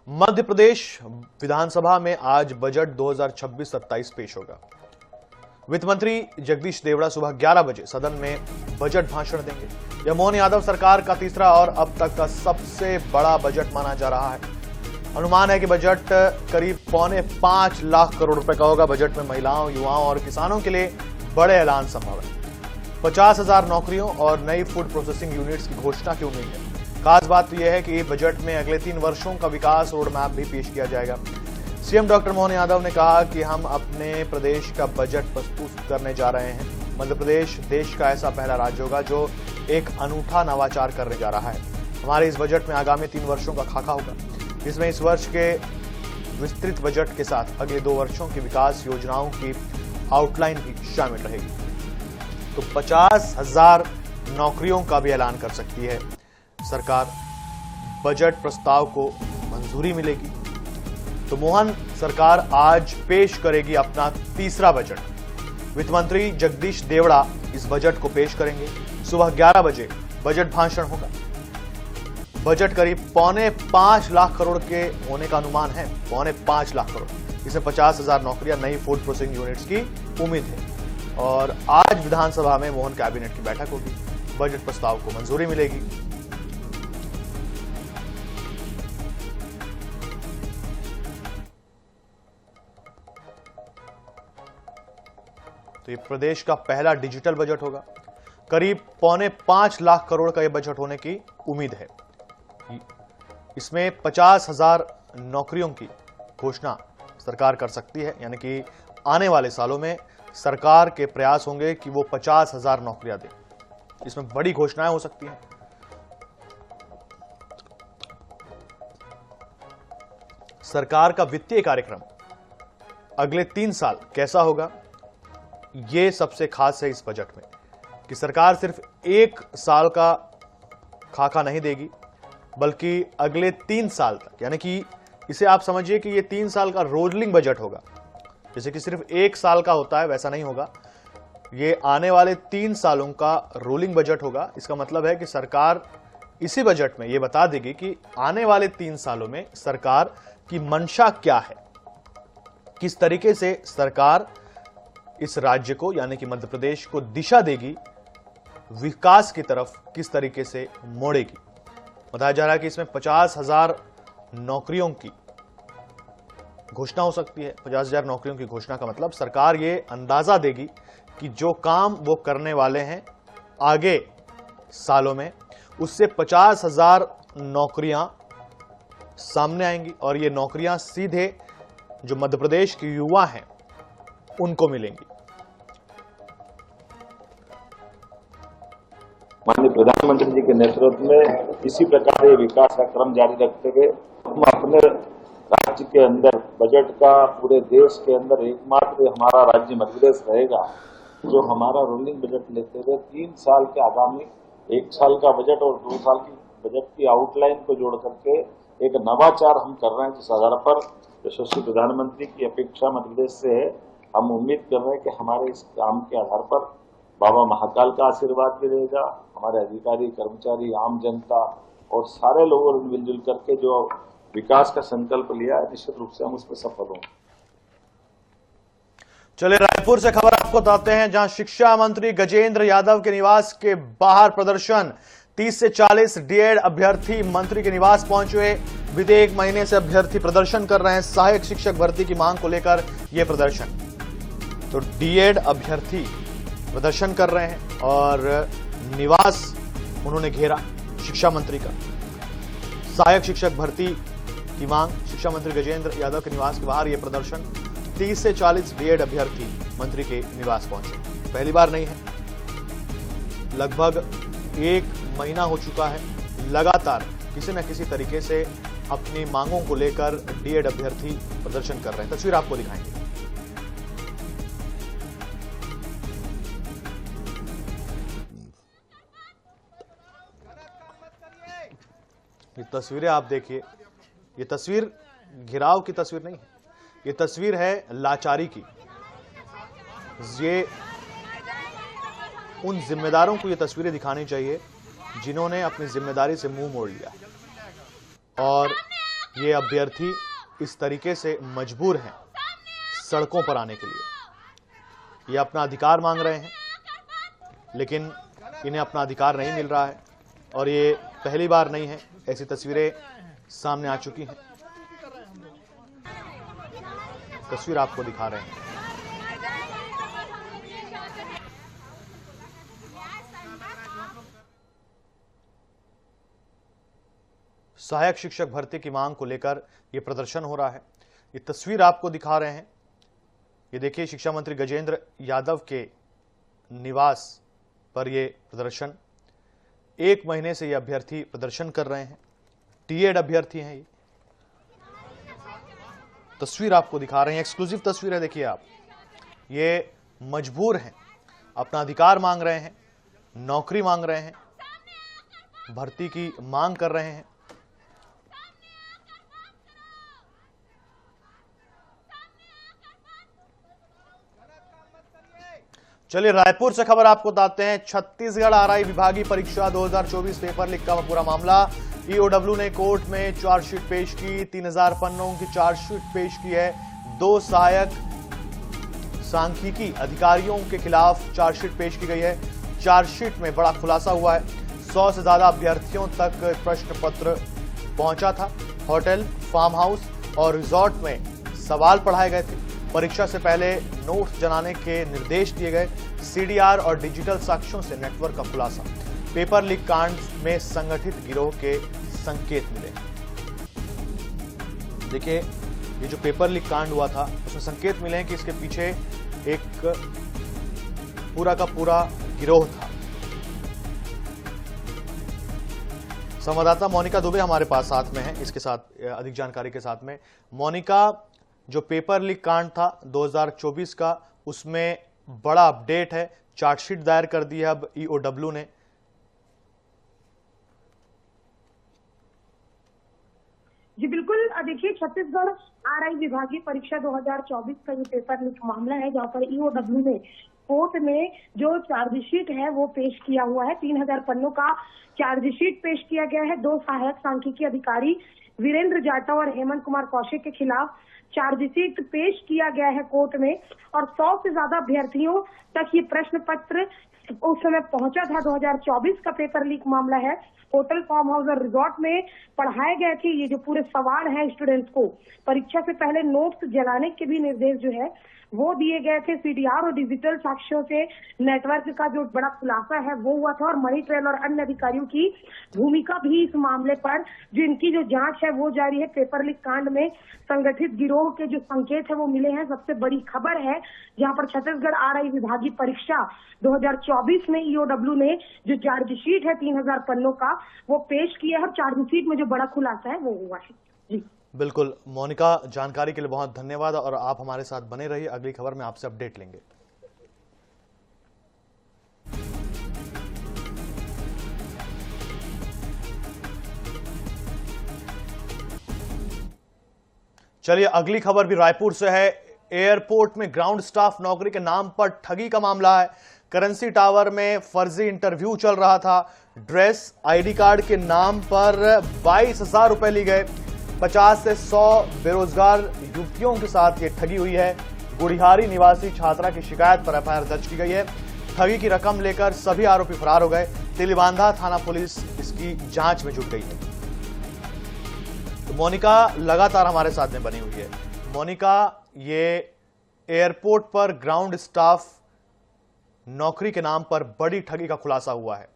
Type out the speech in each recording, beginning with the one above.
मध्य प्रदेश विधानसभा में आज बजट 2026-27 पेश होगा। वित्त मंत्री जगदीश देवड़ा सुबह 11 बजे सदन में बजट भाषण देंगे। यह मोहन यादव सरकार का तीसरा और अब तक का सबसे बड़ा बजट माना जा रहा है। अनुमान है कि बजट करीब 4.25 लाख करोड़ रुपए का होगा। बजट में महिलाओं, युवाओं और किसानों के लिए बड़े ऐलान संभव है। 50,000 नौकरियों और नई फूड प्रोसेसिंग यूनिट्स की घोषणा की उम्मीद है। खास बात तो यह है कि बजट में अगले 3 वर्षों का विकास रोड मैप भी पेश किया जाएगा। सीएम डॉक्टर मोहन यादव ने कहा कि हम अपने प्रदेश का बजट प्रस्तुत करने जा रहे हैं। मध्य प्रदेश देश का ऐसा पहला राज्य होगा जो एक अनूठा नवाचार करने जा रहा है। हमारे इस बजट में आगामी 3 वर्षों का खाका होगा, जिसमें इस वर्ष के विस्तृत बजट के साथ अगले 2 वर्षों की विकास योजनाओं की आउटलाइन भी शामिल रहेगी। तो 50,000 नौकरियों का भी ऐलान कर सकती है सरकार। बजट प्रस्ताव को मंजूरी मिलेगी तो मोहन सरकार आज पेश करेगी अपना तीसरा बजट। वित्त मंत्री जगदीश देवड़ा इस बजट को पेश करेंगे। सुबह 11 बजे बजट भाषण होगा। बजट करीब 4.25 लाख करोड़ के होने का अनुमान है। 4.25 लाख करोड़, इसमें 50,000 नौकरियां, नई फूड प्रोसेसिंग यूनिट्स की उम्मीद है। और आज विधानसभा में मोहन कैबिनेट की बैठक होगी। बजट प्रस्ताव को मंजूरी मिलेगी। तो ये प्रदेश का पहला डिजिटल बजट होगा। करीब 4.25 लाख करोड़ का यह बजट होने की उम्मीद है। इसमें 50,000 नौकरियों की घोषणा सरकार कर सकती है, यानी कि आने वाले सालों में सरकार के प्रयास होंगे कि वो 50,000 नौकरियां दे। इसमें बड़ी घोषणाएं हो सकती हैं। सरकार का वित्तीय कार्यक्रम अगले 3 साल कैसा होगा, ये सबसे खास है इस बजट में कि सरकार सिर्फ 1 साल का खाका नहीं देगी, बल्कि अगले 3 साल तक, यानी कि इसे आप समझिए कि ये 3 साल का रोलिंग बजट होगा। जैसे कि सिर्फ 1 साल का होता है, वैसा नहीं होगा। ये आने वाले 3 सालों का रोलिंग बजट होगा। इसका मतलब है कि सरकार इसी बजट में ये बता देगी कि आने वाले 3 सालों में सरकार की मंशा क्या है, किस तरीके से सरकार इस राज्य को, यानी कि मध्य प्रदेश को दिशा देगी, विकास की तरफ किस तरीके से मोड़ेगी। बताया जा रहा है कि इसमें 50,000 नौकरियों की घोषणा हो सकती है। 50,000 नौकरियों की घोषणा का मतलब सरकार ये अंदाजा देगी कि जो काम वो करने वाले हैं आगे सालों में, उससे 50,000 नौकरियां सामने आएंगी और ये नौकरियां सीधे जो मध्य प्रदेश के युवा हैं उनको मिलेंगी। माननीय प्रधानमंत्री जी के नेतृत्व में इसी प्रकार ये विकास का क्रम जारी रखते हुए हम अपने राज्य के अंदर बजट का पूरे देश के अंदर एकमात्र हमारा राज्य मध्य प्रदेश रहेगा जो हमारा रोलिंग बजट लेते हुए 3 साल के आगामी 1 साल का बजट और 2 साल की बजट की आउटलाइन को जोड़ करके एक नवाचार हम कर रहे हैं, जिस आधार पर यशस्वी प्रधानमंत्री की अपेक्षा मध्य प्रदेश से है। हम उम्मीद कर रहे हैं कि हमारे इस काम के आधार पर बाबा महाकाल का आशीर्वाद भी रहेगा। हमारे अधिकारी, कर्मचारी, आम जनता और सारे लोगों ने मिलजुल करके जो विकास का संकल्प लिया है, निश्चित रूप से हम उसमें सफल होंगे। चलिए रायपुर से खबर आपको बताते हैं, जहां शिक्षा मंत्री गजेंद्र यादव के निवास के बाहर प्रदर्शन। 30 से 40 डीएड अभ्यर्थी मंत्री के निवास पहुंचे हुए। बीते 1 महीने से अभ्यर्थी प्रदर्शन कर रहे हैं। सहायक शिक्षक भर्ती की मांग को लेकर यह प्रदर्शन। तो डीएड अभ्यर्थी प्रदर्शन कर रहे हैं और निवास उन्होंने घेरा शिक्षा मंत्री का। सहायक शिक्षक भर्ती की मांग, शिक्षा मंत्री गजेंद्र यादव के निवास के बाहर यह प्रदर्शन। 30 से 40 डीएड अभ्यर्थी मंत्री के निवास पहुंचे। पहली बार नहीं है, लगभग 1 महीना हो चुका है। लगातार किसी न किसी तरीके से अपनी मांगों को लेकर डीएड अभ्यर्थी प्रदर्शन कर रहे हैं। तस्वीर आपको दिखाएंगे। ये तस्वीरें आप देखिए। ये तस्वीर घिराव की तस्वीर नहीं है, ये तस्वीर है लाचारी की। ये उन जिम्मेदारों को ये तस्वीरें दिखानी चाहिए जिन्होंने अपनी जिम्मेदारी से मुंह मोड़ लिया और ये अभ्यर्थी इस तरीके से मजबूर हैं सड़कों पर आने के लिए। ये अपना अधिकार मांग रहे हैं, लेकिन इन्हें अपना अधिकार नहीं मिल रहा है और ये पहली बार नहीं है, ऐसी तस्वीरें सामने आ चुकी हैं। तस्वीर आपको दिखा रहे हैं। सहायक शिक्षक भर्ती की मांग को लेकर यह प्रदर्शन हो रहा है। ये तस्वीर आपको दिखा रहे हैं। ये देखिए, शिक्षा मंत्री गजेंद्र यादव के निवास पर यह प्रदर्शन। 1 महीने से ये अभ्यर्थी प्रदर्शन कर रहे हैं। टीएड अभ्यर्थी हैं। ये तस्वीर आपको दिखा रहे हैं, एक्सक्लूसिव तस्वीर है। देखिए आप, ये मजबूर हैं, अपना अधिकार मांग रहे हैं, नौकरी मांग रहे हैं, भर्ती की मांग कर रहे हैं। चलिए रायपुर से खबर आपको बताते हैं। छत्तीसगढ़ आरआई विभागीय परीक्षा 2024 पेपर लीक का पूरा मामला। ईओडब्ल्यू ने कोर्ट में चार्जशीट पेश की। 3000 पन्नों की चार्जशीट पेश की है। 2 सहायक सांख्यिकी अधिकारियों के खिलाफ चार्जशीट पेश की गई है। चार्जशीट में बड़ा खुलासा हुआ है। 100 से ज्यादा अभ्यर्थियों तक प्रश्न पत्र पहुंचा था। होटल, फार्म हाउस और रिजॉर्ट में सवाल पढ़ाए गए थे। परीक्षा से पहले नोट्स जलाने के निर्देश दिए गए। सीडीआर और डिजिटल साक्ष्यों से नेटवर्क का खुलासा। पेपर लीक कांड में संगठित गिरोह के संकेत मिले। देखिए, ये जो पेपर लीक कांड हुआ था उसमें संकेत मिले हैं कि इसके पीछे एक पूरा का पूरा गिरोह था। संवाददाता मोनिका दुबे हमारे पास साथ में है, इसके साथ अधिक जानकारी के साथ में। मोनिका, जो पेपर लीक कांड था 2024 का, उसमें बड़ा अपडेट है। चार्जशीट दायर कर दी है अब ईओडब्ल्यू ने। जी बिल्कुल, देखिए, छत्तीसगढ़ आरआई विभागीय परीक्षा 2024 का ये पेपर लीक मामला है, जहां पर ईओडब्ल्यू ने कोर्ट में जो चार्जशीट है वो पेश किया हुआ है। 3000 पन्नों का चार्जशीट पेश किया गया है। 2 सहायक सांख्यिकी अधिकारी वीरेंद्र जाटव और हेमंत कुमार कौशिक के खिलाफ चार्जशीट पेश किया गया है कोर्ट में। और 100 से ज्यादा अभ्यर्थियों तक ये प्रश्न पत्र उस समय पहुंचा था। 2024 का पेपर लीक मामला है। होटल, फार्म हाउस और रिजॉर्ट में पढ़ाए गए थे ये जो पूरे सवाल हैं स्टूडेंट्स को। परीक्षा से पहले नोट्स जलाने के भी निर्देश जो है वो दिए गए थे। सीडीआर और डिजिटल साक्ष्यों से नेटवर्क का जो बड़ा खुलासा है वो हुआ था। और मनी ट्रेल और अन्य अधिकारियों की भूमिका भी इस मामले पर, जो इनकी जो जांच है वो जारी है। पेपर लीक कांड में संगठित गिरोह के जो संकेत है वो मिले हैं। सबसे बड़ी खबर है जहां पर छत्तीसगढ़ आरआई विभागीय परीक्षा 2024 में ईओडब्ल्यू ने जो चार्जशीट है 3000 पन्नों का वो पेश किया है। और चार्जशीट में जो बड़ा खुलासा है वो हुआ है। जी बिल्कुल मोनिका, जानकारी के लिए बहुत धन्यवाद और आप हमारे साथ बने रहिए। अगली खबर में आपसे अपडेट लेंगे। चलिए अगली खबर भी रायपुर से है। एयरपोर्ट में ग्राउंड स्टाफ नौकरी के नाम पर ठगी का मामला है। करेंसी टावर में फर्जी इंटरव्यू चल रहा था। ड्रेस, आईडी कार्ड के नाम पर 22,000 रुपए लिए गए। 50 से 100 बेरोजगार युवतियों के साथ ये ठगी हुई है। गुड़िहारी निवासी छात्रा की शिकायत पर एफआईआर दर्ज की गई है। ठगी की रकम लेकर सभी आरोपी फरार हो गए। तेलीबांधा थाना पुलिस इसकी जांच में जुट गई है। तो मोनिका लगातार हमारे साथ में बनी हुई है। मोनिका, ये एयरपोर्ट पर ग्राउंड स्टाफ नौकरी के नाम पर बड़ी ठगी का खुलासा हुआ है।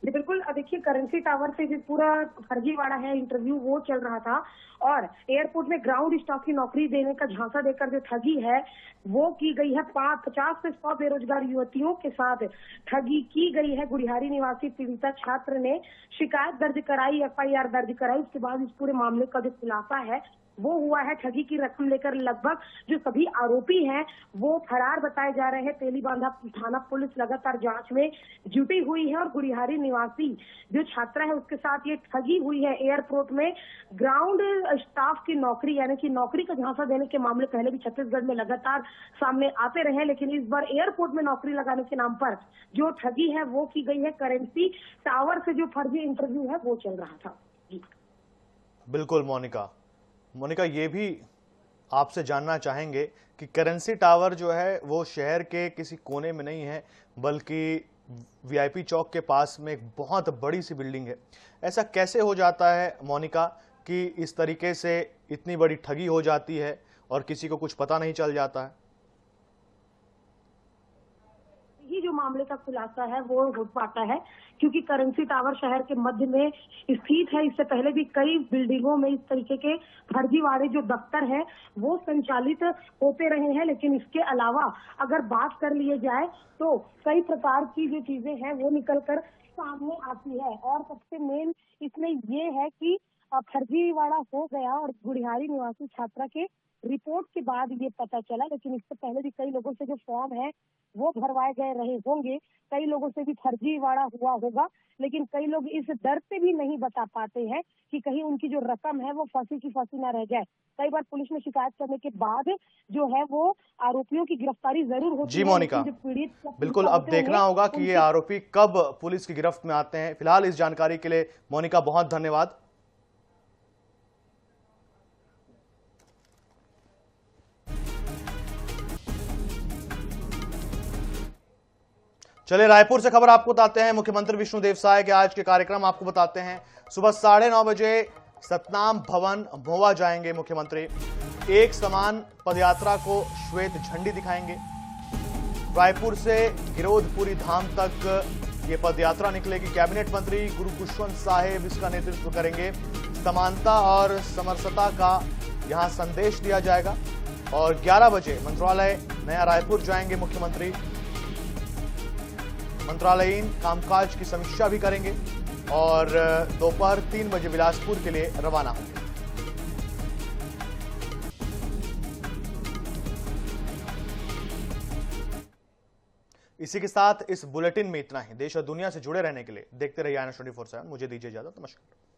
बिल्कुल, देखिए, करेंसी टावर से जो पूरा फर्जीवाड़ा है इंटरव्यू वो चल रहा था। और एयरपोर्ट में ग्राउंड स्टाफ की नौकरी देने का झांसा देकर जो ठगी है वो की गई है। 50 से 100 बेरोजगार युवतियों के साथ ठगी की गई है। गुड़िहारी निवासी पीड़िता छात्र ने शिकायत दर्ज कराई, एफआईआर दर्ज कराई। उसके बाद इस पूरे मामले का जो खुलासा है वो हुआ है। ठगी की रकम लेकर लगभग जो सभी आरोपी हैं वो फरार बताए जा रहे हैं। तेलीबांधा थाना पुलिस लगातार जांच में जुटी हुई है। और गुड़िहारी निवासी जो छात्रा है उसके साथ ये ठगी हुई है। एयरपोर्ट में ग्राउंड स्टाफ की नौकरी, यानी कि नौकरी का झांसा देने के मामले पहले भी छत्तीसगढ़ में लगातार सामने आते रहे, लेकिन इस बार एयरपोर्ट में नौकरी लगाने के नाम पर जो ठगी है वो की गई है। करेंसी टावर से जो फर्जी इंटरव्यू है वो चल रहा था। जी बिल्कुल मोनिका ये भी आपसे जानना चाहेंगे कि करेंसी टावर जो है वो शहर के किसी कोने में नहीं है, बल्कि वीआईपी चौक के पास में एक बहुत बड़ी सी बिल्डिंग है। ऐसा कैसे हो जाता है मोनिका कि इस तरीके से इतनी बड़ी ठगी हो जाती है और किसी को कुछ पता नहीं चल जाता है? ये जो मामले का खुलासा है वो हो पाता है क्योंकि करेंसी टावर शहर के मध्य में स्थित है। इससे पहले भी कई बिल्डिंगों में इस तरीके के फर्जीवाड़े जो दफ्तर है वो संचालित होते रहे हैं। लेकिन इसके अलावा अगर बात कर लिए जाए तो कई प्रकार की जो चीजें हैं वो निकल कर सामने आती है। और सबसे मेन इसमें ये है कि फर्जीवाड़ा हो गया और गुड़ियारी निवासी छात्रा के रिपोर्ट के बाद ये पता चला। लेकिन इससे पहले भी कई लोगों से जो फॉर्म है वो भरवाए गए रहे होंगे, कई लोगों से भी फर्जीवाड़ा हुआ होगा। लेकिन कई लोग इस डर से भी नहीं बता पाते हैं कि कहीं उनकी जो रकम है वो फंसी की फंसी ना रह जाए। कई बार पुलिस में शिकायत करने के बाद जो है वो आरोपियों की गिरफ्तारी जरूर होती है। जी मोनिका, बिल्कुल अब देखना होगा कि ये आरोपी कब पुलिस की गिरफ्त में आते हैं। फिलहाल इस जानकारी के लिए मोनिका बहुत धन्यवाद। चलिए रायपुर से खबर आपको बताते हैं। मुख्यमंत्री विष्णुदेव साय के आज के कार्यक्रम आपको बताते हैं। सुबह 9:30 बजे सतनाम भवन महुआ जाएंगे मुख्यमंत्री। एक समान पदयात्रा को श्वेत झंडी दिखाएंगे। रायपुर से गिरोधपुरी धाम तक ये पदयात्रा निकलेगी। कैबिनेट मंत्री गुरु खुशवंत साहेब इसका नेतृत्व करेंगे। समानता और समरसता का यहां संदेश दिया जाएगा। और 11 बजे मंत्रालय नया रायपुर जाएंगे मुख्यमंत्री। मंत्रालयीन कामकाज की समीक्षा भी करेंगे और दोपहर 3 बजे बिलासपुर के लिए रवाना होंगे। इसी के साथ इस बुलेटिन में इतना ही। देश और दुनिया से जुड़े रहने के लिए देखते रहिए IANS 24/7। मुझे दीजिए इजाजत। नमस्कार।